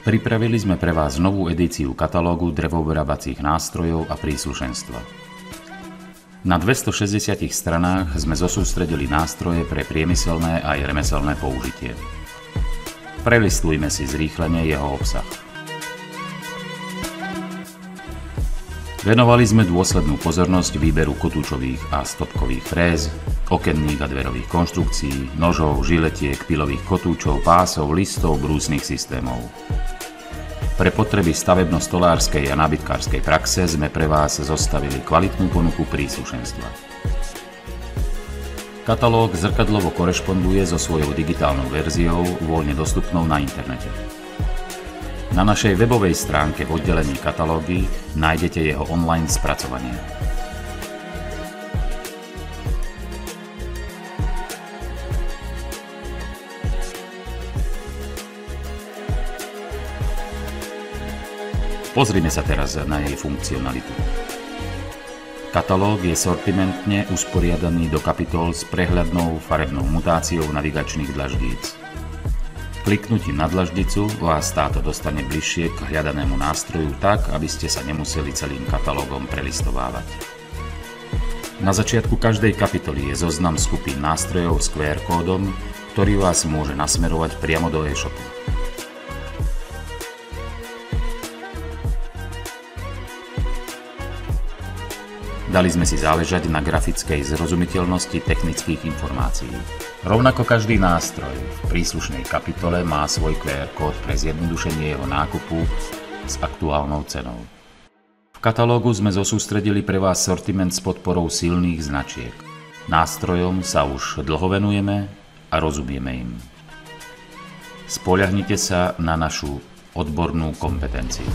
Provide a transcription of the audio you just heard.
Pripravili sme pre vás novú edíciu katalógu drevovyrábacích nástrojov a príslušenstva. Na 260 stranách sme zosústredili nástroje pre priemyselné aj remeselné použitie. Prelistujme si zrýchlene jeho obsah. Venovali sme dôslednú pozornosť výberu kotúčových a stopkových fréz, okenných a dverových konštrukcií, nožov, žiletiek, pilových kotúčov, pásov, listov, brúsnych systémov. Pre potreby stavebno-stolárskej a nábytkárskej praxe sme pre vás zostavili kvalitnú ponuku príslušenstva. Katalóg zrkadlovo korešponduje so svojou digitálnou verziou, voľne dostupnou na internete. Na našej webovej stránke v oddelení katalógy nájdete jeho online spracovanie. Pozrime sa teraz na jej funkcionalitu. Katalóg je sortimentne usporiadaný do kapitol s prehľadnou farebnou mutáciou navigačných dlaždíc. Kliknutím na dlaždicu vás táto dostane bližšie k hľadanému nástroju tak, aby ste sa nemuseli celým katalógom prelistovávať. Na začiatku každej kapitoly je zoznam skupín nástrojov s QR kódom, ktorý vás môže nasmerovať priamo do e-shopu. Dali sme si záležať na grafickej zrozumiteľnosti technických informácií. Rovnako každý nástroj v príslušnej kapitole má svoj QR kód pre zjednodušenie jeho nákupu s aktuálnou cenou. V katalógu sme zosústredili pre vás sortiment s podporou silných značiek. Nástrojom sa už dlho venujeme a rozumieme im. Spoľahnite sa na našu odbornú kompetenciu.